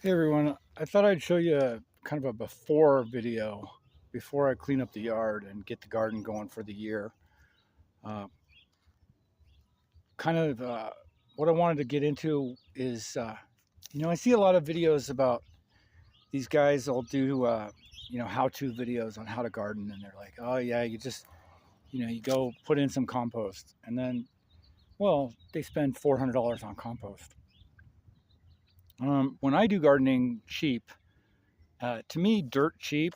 Hey everyone, I thought I'd show you kind of a before video before I clean up the yard and get the garden going for the year. Uh, kind of what I wanted to get into is, I see a lot of videos about these guys will do, how-to videos on how to garden, and they're like, oh yeah, you just, you go put in some compost, and then, well, they spend $400 on compost. When I do gardening cheap, to me, dirt cheap,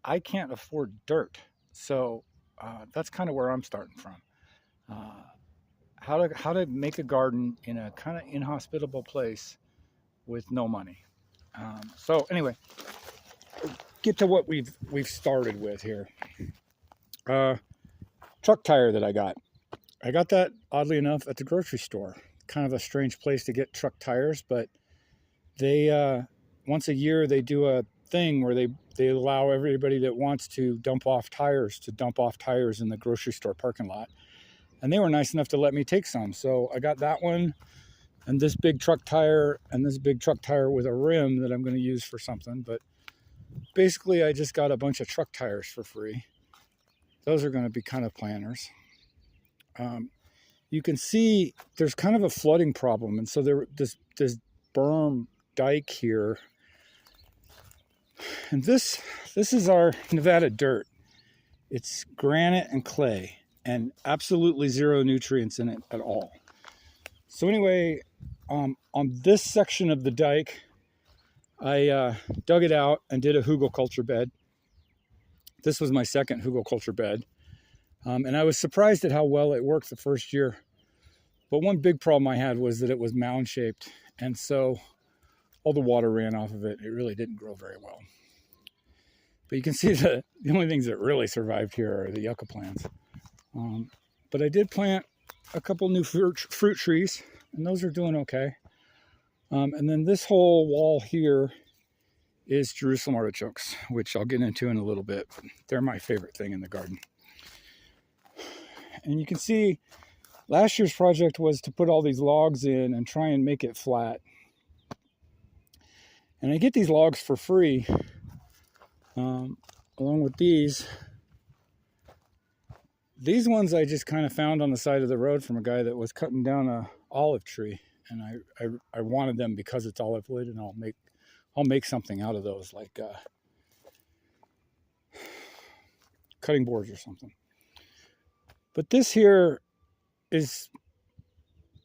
I can't afford dirt. So that's kind of where I'm starting from. Uh, how to make a garden in a kind of inhospitable place with no money. So anyway, get to what we've started with here. Truck tire that I got. I got that, oddly enough, at the grocery store. Kind of a strange place to get truck tires, but they once a year they do a thing where they allow everybody that wants to dump off tires in the grocery store parking lot. And they were nice enough to let me take some. So I got that one and this big truck tire and this big truck tire with a rim that I'm going to use for something. But basically I just got a bunch of truck tires for free. Those are going to be kind of planters. You can see there's kind of a flooding problem. And so this berm dike here. And this is our Nevada dirt. It's granite and clay and absolutely zero nutrients in it at all. So anyway, on this section of the dike, I dug it out and did a hugelkultur bed. This was my second hugelkultur bed. And I was surprised at how well it worked the first year. But one big problem I had was that it was mound shaped. And so all the water ran off of it. It really didn't grow very well. But you can see the only things that really survived here are the yucca plants. But I did plant a couple new fruit trees, and those are doing okay. And then this whole wall here is Jerusalem artichokes, which I'll get into in a little bit. They're my favorite thing in the garden. And you can see last year's project was to put all these logs in and try and make it flat. And I get these logs for free, along with these. These ones I just kind of found on the side of the road from a guy that was cutting down a olive tree, and I wanted them because it's olive wood, and I'll make something out of those, like cutting boards or something. But this here is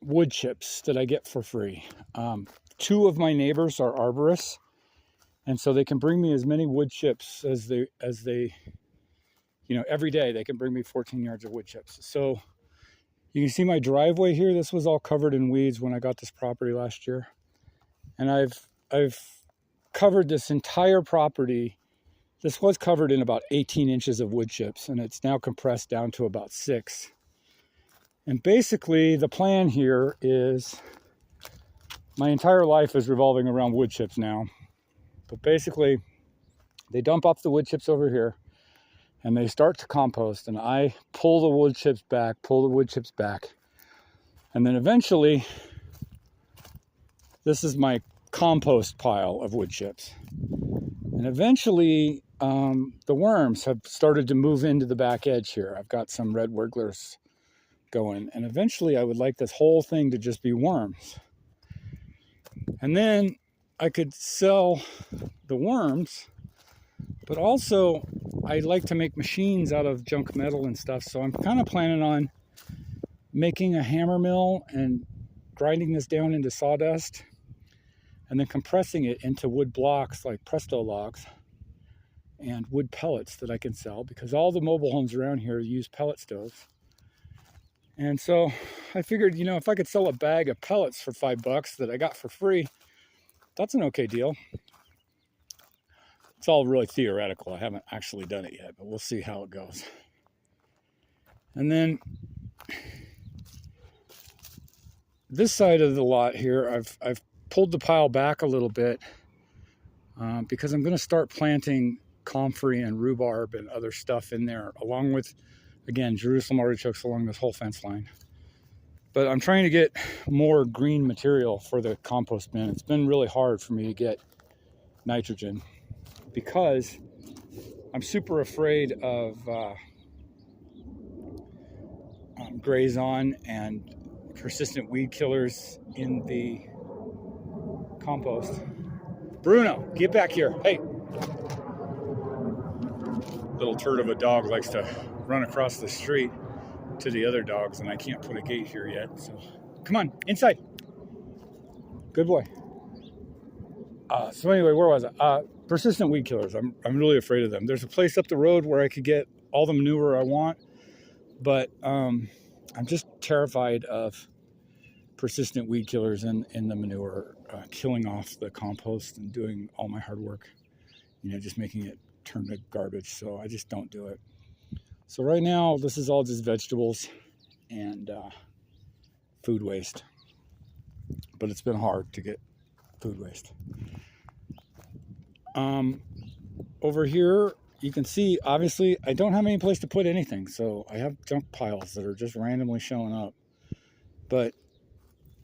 wood chips that I get for free. Two of my neighbors are arborists, and so they can bring me as many wood chips as they every day they can bring me 14 yards of wood chips. So you can see my driveway here. This was all covered in weeds when I got this property last year. And I've covered this entire property. This was covered in about 18 inches of wood chips, and it's now compressed down to about 6. And basically the plan here is my entire life is revolving around wood chips now. But basically they dump off the wood chips over here, and they start to compost, and I pull the wood chips back, and then eventually this is my compost pile of wood chips. And eventually the worms have started to move into the back edge here. I've got some red wigglers going, and eventually I would like this whole thing to just be worms. And then I could sell the worms, but also I like to make machines out of junk metal and stuff. So I'm kind of planning on making a hammer mill and grinding this down into sawdust and then compressing it into wood blocks like Presto logs and wood pellets that I can sell, because all the mobile homes around here use pellet stoves. And so I figured, if I could sell a bag of pellets for $5 that I got for free, that's an okay deal. It's all really theoretical. I haven't actually done it yet, but we'll see how it goes. And then this side of the lot here, I've pulled the pile back a little bit because I'm going to start planting comfrey and rhubarb and other stuff in there, along with, again, Jerusalem artichokes along this whole fence line. But I'm trying to get more green material for the compost bin. It's been really hard for me to get nitrogen because I'm super afraid of graze-on and persistent weed killers in the compost. Bruno, get back here. Hey. Little turd of a dog likes to run across the street to the other dogs, and I can't put a gate here yet. So come on, inside. Good boy. So anyway, where was I? Persistent weed killers. I'm really afraid of them. There's a place up the road where I could get all the manure I want, but I'm just terrified of persistent weed killers in the manure, killing off the compost and doing all my hard work, just making it turn to garbage. So I just don't do it. So right now, this is all just vegetables and food waste. But it's been hard to get food waste. Over here, you can see, obviously, I don't have any place to put anything. So I have junk piles that are just randomly showing up. But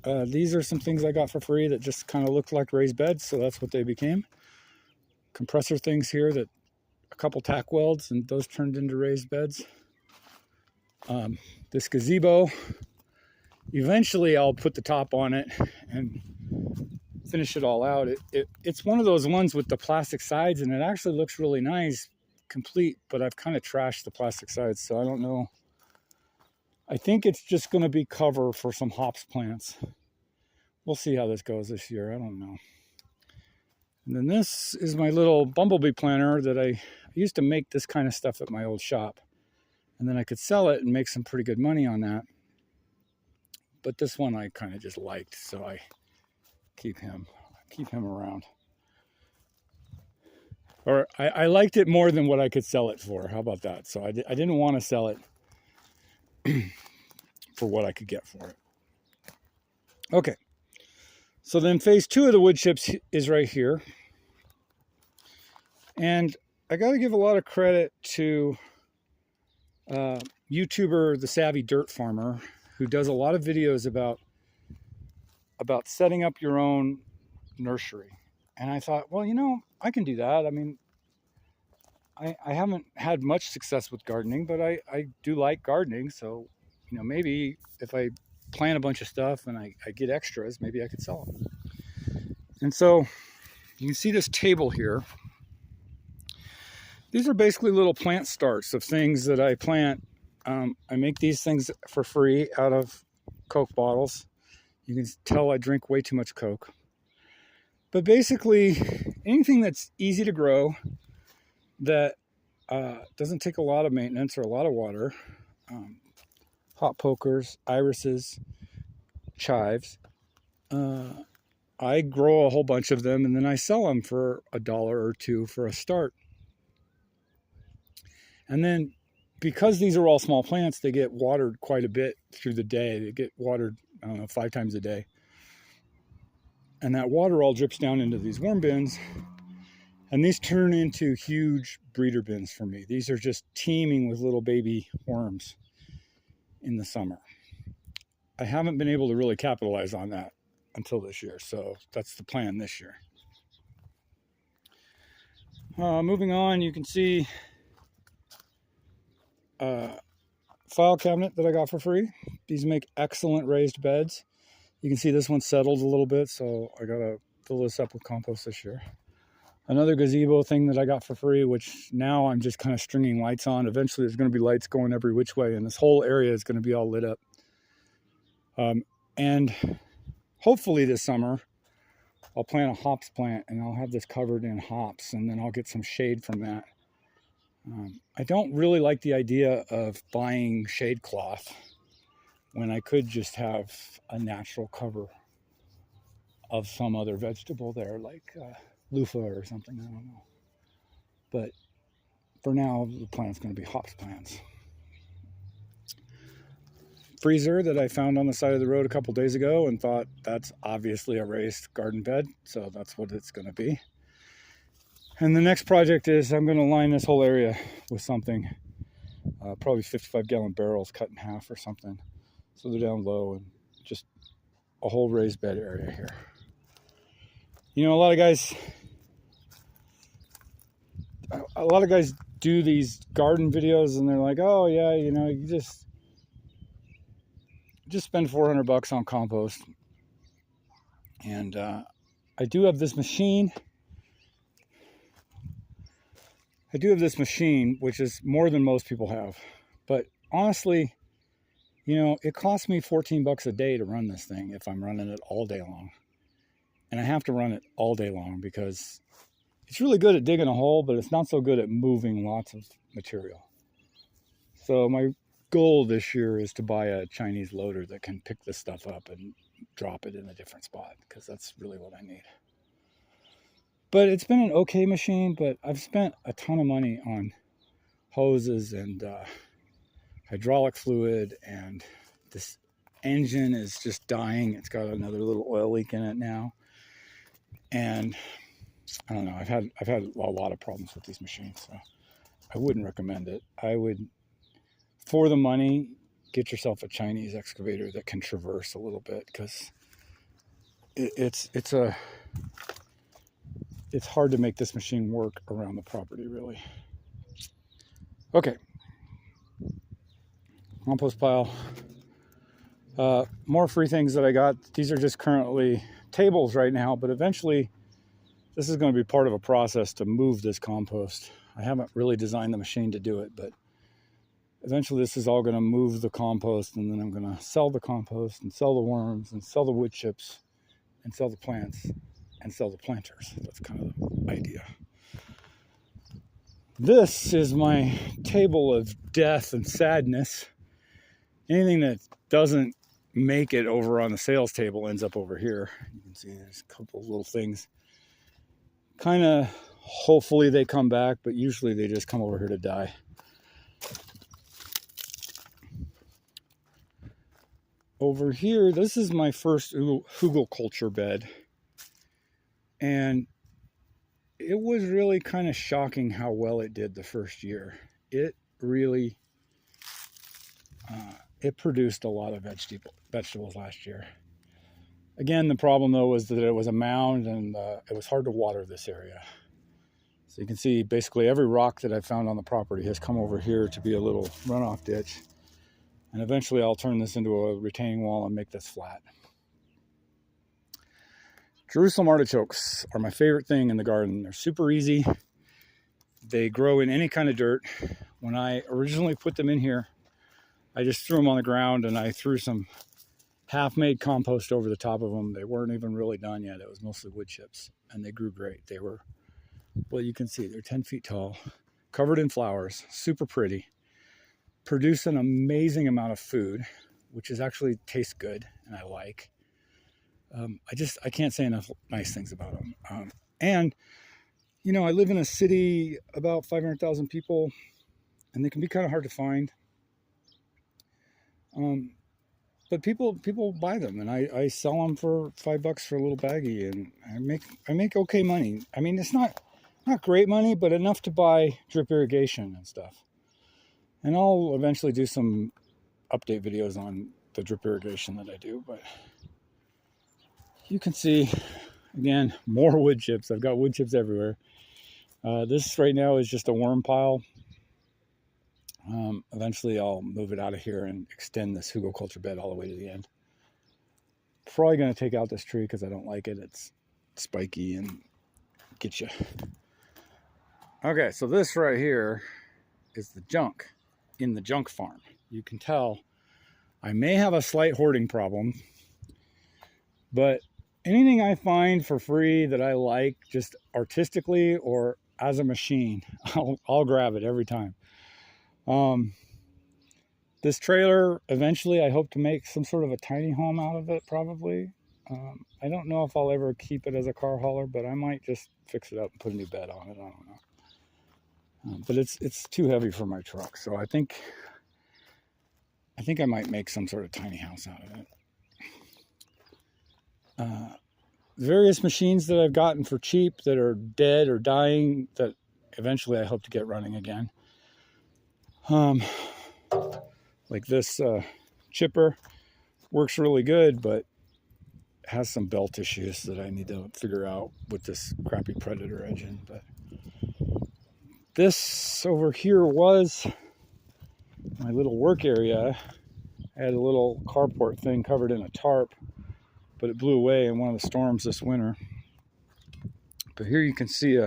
these are some things I got for free that just kind of looked like raised beds. So that's what they became. Compressor things here that a couple tack welds, and those turned into raised beds. This gazebo, eventually I'll put the top on it and finish it all out. It's one of those ones with the plastic sides, and it actually looks really nice, complete, but I've kind of trashed the plastic sides, so I don't know. I think it's just going to be cover for some hops plants. We'll see how this goes this year. I don't know. And then this is my little bumblebee planter that I used to make this kind of stuff at my old shop. And then I could sell it and make some pretty good money on that. But this one I kind of just liked, so I keep him around. Or I liked it more than what I could sell it for. How about that? So I didn't want to sell it for what I could get for it. Okay. So then phase 2 of the wood chips is right here. And I got to give a lot of credit to YouTuber, The Savvy Dirt Farmer, who does a lot of videos about setting up your own nursery. And I thought, well, I can do that. I mean, I haven't had much success with gardening, but I do like gardening. So, maybe if I plant a bunch of stuff and I get extras, maybe I could sell them. And so you can see this table here. These are basically little plant starts of things that I plant. I make these things for free out of Coke bottles. You can tell I drink way too much Coke. But basically, anything that's easy to grow, that doesn't take a lot of maintenance or a lot of water. Hot pokers, irises, chives. I grow a whole bunch of them and then I sell them for $1 or $2 for a start. And then because these are all small plants, they get watered quite a bit through the day. They get watered, 5 times a day. And that water all drips down into these worm bins. And these turn into huge breeder bins for me. These are just teeming with little baby worms in the summer. I haven't been able to really capitalize on that until this year. So that's the plan this year. Moving on, you can see file cabinet that I got for free. These make excellent raised beds. You can see this one settled a little bit, so I gotta fill this up with compost this year. Another gazebo thing that I got for free, which now I'm just kind of stringing lights on. Eventually there's going to be lights going every which way, and this whole area is going to be all lit up. And hopefully this summer I'll plant a hops plant and I'll have this covered in hops, and then I'll get some shade from that. I don't really like the idea of buying shade cloth when I could just have a natural cover of some other vegetable there, like loofah or something, I don't know. But for now, the plant's going to be hops plants. Freezer that I found on the side of the road a couple days ago and thought that's obviously a raised garden bed, so that's what it's going to be. And the next project is I'm going to line this whole area with something, probably 55-gallon barrels cut in half or something, so they're down low, and just a whole raised bed area here. A lot of guys a lot of guys do these garden videos and they're like, oh yeah, you know, you just spend $400 on compost. And I do have this machine. Which is more than most people have. But honestly, you know, it costs me $14 a day to run this thing if I'm running it all day long. And I have to run it all day long because it's really good at digging a hole, but it's not so good at moving lots of material. So my goal this year is to buy a Chinese loader that can pick this stuff up and drop it in a different spot, because that's really what I need. But it's been an okay machine, but I've spent a ton of money on hoses and hydraulic fluid, and this engine is just dying. It's got another little oil leak in it now. And I don't know, I've had a lot of problems with these machines, so I wouldn't recommend it. I would, for the money, get yourself a Chinese excavator that can traverse a little bit, because it's hard to make this machine work around the property, really. Okay. Compost pile. More free things that I got. These are just currently tables right now, but eventually this is going to be part of a process to move this compost. I haven't really designed the machine to do it, but eventually this is all going to move the compost, and then I'm going to sell the compost and sell the worms and sell the wood chips and sell the plants and sell the planters. That's kind of the idea. This is my table of death and sadness. Anything that doesn't make it over on the sales table ends up over here. You can see there's a couple of little things. Kind of, hopefully they come back, but usually they just come over here to die. Over here, this is my first hugelkultur bed. And it was really kind of shocking how well it did the first year. It really, it produced a lot of vegetables last year. Again, the problem though was that it was a mound, and it was hard to water this area. So you can see basically every rock that I found on the property has come over here to be a little runoff ditch. And eventually I'll turn this into a retaining wall and make this flat. Jerusalem artichokes are my favorite thing in the garden. They're super easy. They grow in any kind of dirt. When I originally put them in here, I just threw them on the ground and I threw some half-made compost over the top of them. They weren't even really done yet. It was mostly wood chips, and they grew great. They were, well, you can see they're 10 feet tall, covered in flowers, super pretty, produce an amazing amount of food, which is actually tastes good and I like. I can't say enough nice things about them. And, you know, I live in a city about 500,000 people, and they can be kind of hard to find. But people buy them, and I sell them for $5 for a little baggie, and I make okay money. I mean, it's not great money, but enough to buy drip irrigation and stuff. And I'll eventually do some update videos on the drip irrigation that I do, but you can see, again, more wood chips. I've got wood chips everywhere. This right now is just a worm pile. Eventually I'll move it out of here and extend this hugelkultur bed all the way to the end. Probably going to take out this tree because I don't like it. It's spiky and get you. Okay, so this right here is the junk in the junk farm. You can tell I may have a slight hoarding problem, but anything I find for free that I like, just artistically or as a machine, I'll grab it every time. This trailer, eventually I hope to make some sort of a tiny home out of it, probably. I don't know if I'll ever keep it as a car hauler, but I might just fix it up and put a new bed on it. I don't know. But it's too heavy for my truck, so I think I might make some sort of tiny house out of it. Various machines that I've gotten for cheap that are dead or dying that eventually I hope to get running again. Like this chipper works really good, but has some belt issues that I need to figure out with this crappy Predator engine. But this over here was my little work area. I had a little carport thing covered in a tarp, but it blew away in one of the storms this winter. But here you can see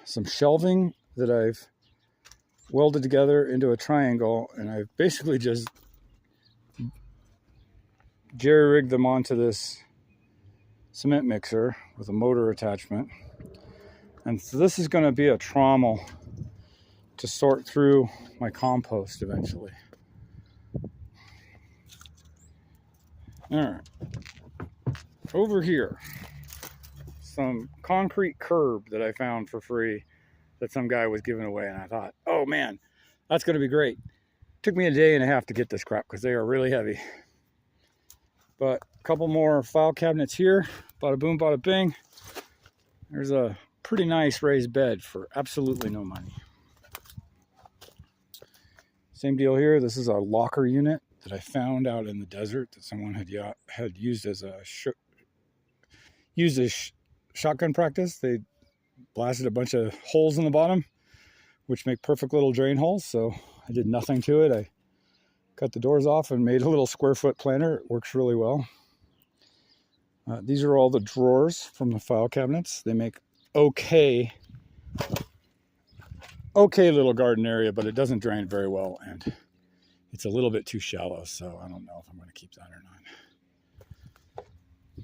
some shelving that I've welded together into a triangle, and I've basically just jerry-rigged them onto this cement mixer with a motor attachment. And so this is going to be a trommel to sort through my compost eventually. All right, over here, some concrete curb that I found for free that some guy was giving away, and I thought, oh man, that's going to be great. Took me a day and a half to get this crap because they are really heavy. But a couple more file cabinets here. Bada boom, bada bing. There's a pretty nice raised bed for absolutely no money. Same deal here. This is a locker unit that I found out in the desert that someone had used as a shotgun practice. They blasted a bunch of holes in the bottom, which make perfect little drain holes. So I did nothing to it. I cut the doors off and made a little square foot planter. It works really well. These are all the drawers from the file cabinets. They make okay little garden area, but it doesn't drain very well, and it's a little bit too shallow, so I don't know if I'm going to keep that or not.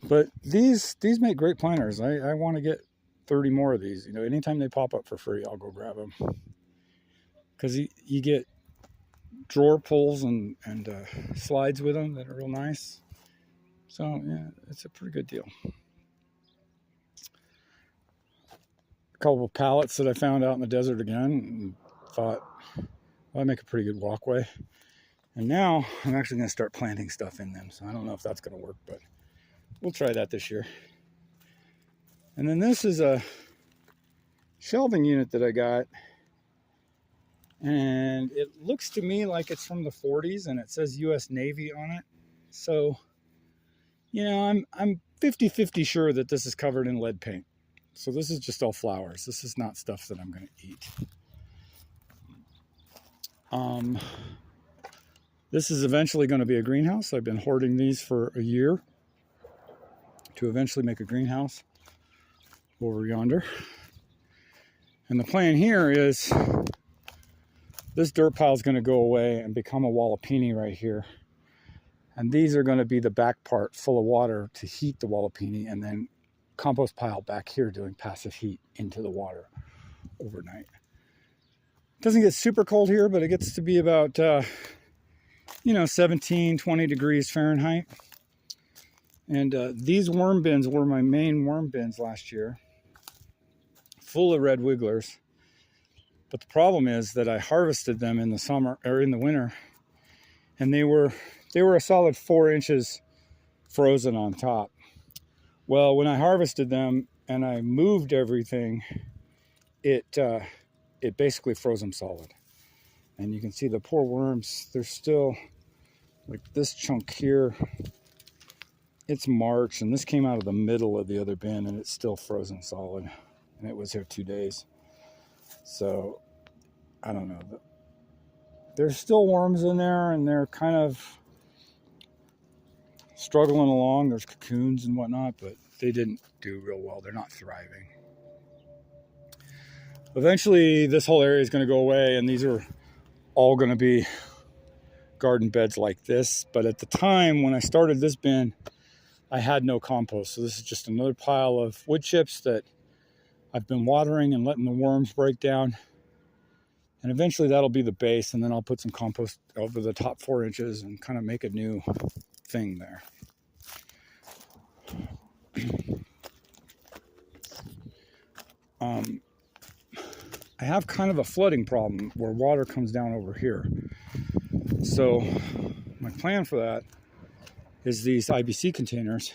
But these make great planters. I want to get 30 more of these. You know, anytime they pop up for free, I'll go grab them, because you get drawer pulls and slides with them that are real nice. So yeah, it's a pretty good deal. A couple of pallets that I found out in the desert again, and thought, well, I make a pretty good walkway. And now I'm actually going to start planting stuff in them. So I don't know if that's going to work, but we'll try that this year. And then this is a shelving unit that I got. And it looks to me like it's from the 40s, and it says US Navy on it. So, you know, I'm 50-50 sure that this is covered in lead paint. So this is just all flowers. This is not stuff that I'm going to eat. This is eventually going to be a greenhouse. I've been hoarding these for a year to eventually make a greenhouse over yonder. And the plan here is this dirt pile is going to go away and become a wallopini right here. And these are going to be the back part full of water to heat the wallopini, and then compost pile back here doing passive heat into the water overnight. It doesn't get super cold here, but it gets to be about 17, 20 degrees Fahrenheit. And these worm bins were my main worm bins last year, full of red wigglers. But the problem is that I harvested them in the summer or in the winter, and they were a solid 4 inches frozen on top. Well, when I harvested them and I moved everything, it basically froze them solid. And you can see the poor worms, they're still, like this chunk here, it's March, and this came out of the middle of the other bin, and it's still frozen solid. And it was here 2 days. So, I don't know. There's still worms in there, and they're kind of struggling along. There's cocoons and whatnot, but they didn't do real well. They're not thriving. Eventually, this whole area is going to go away, and these are all going to be garden beds like this. But at the time when I started this bin, I had no compost. So this is just another pile of wood chips that I've been watering and letting the worms break down. And eventually that'll be the base, and then I'll put some compost over the top 4 inches and kind of make a new thing there. I have kind of a flooding problem where water comes down over here. So my plan for that is these IBC containers,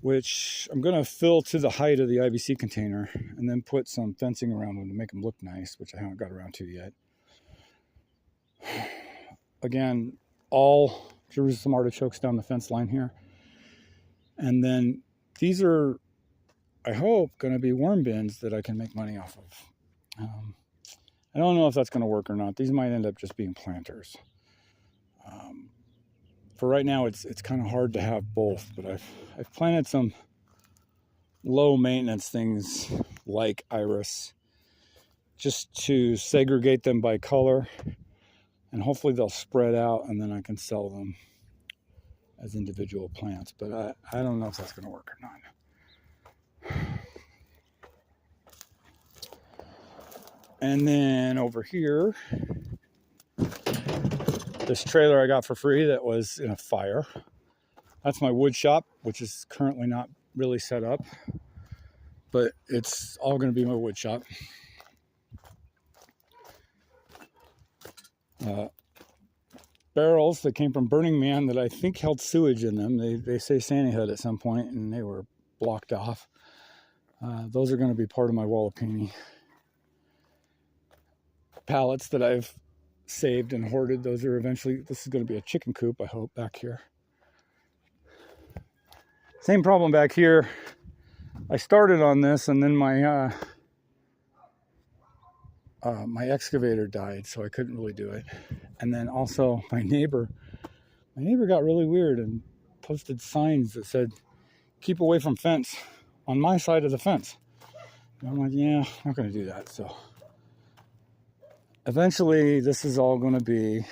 which I'm going to fill to the height of the IBC container and then put some fencing around them to make them look nice, which I haven't got around to yet. Again, all Jerusalem artichokes down the fence line here. And then these are, I hope, going to be worm bins that I can make money off of. I don't know if that's going to work or not. These might end up just being planters. For right now, it's kind of hard to have both, but I've planted some low maintenance things like iris just to segregate them by color, and hopefully they'll spread out and then I can sell them as individual plants, but I don't know if that's going to work or not. And then over here, this trailer I got for free that was in a fire. That's my wood shop, which is currently not really set up, but it's all going to be my wood shop. Barrels that came from Burning Man that I think held sewage in them. They say Sandy had at some point, and they were blocked off. Those are going to be part of my wall of painting. Pallets that I've saved and hoarded, those are eventually, this is going to be a chicken coop, I hope, back here. Same problem back here. I started on this, and then my my excavator died, so I couldn't really do it. And then also my neighbor got really weird and posted signs that said, "Keep away from fence," on my side of the fence. And I'm like, yeah, I'm not going to do that. So eventually this is all going to be,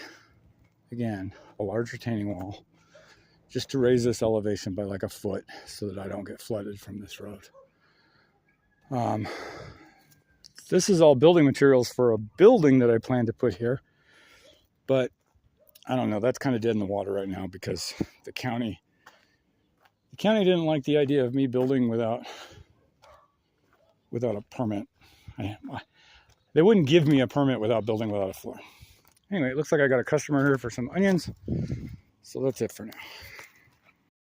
again, a large retaining wall, just to raise this elevation by like a foot so that I don't get flooded from this road. This is all building materials for a building that I plan to put here, but I don't know, that's kind of dead in the water right now because the county didn't like the idea of me building without a permit. They wouldn't give me a permit without building without a floor. Anyway, it looks like I got a customer here for some onions, so that's it for now.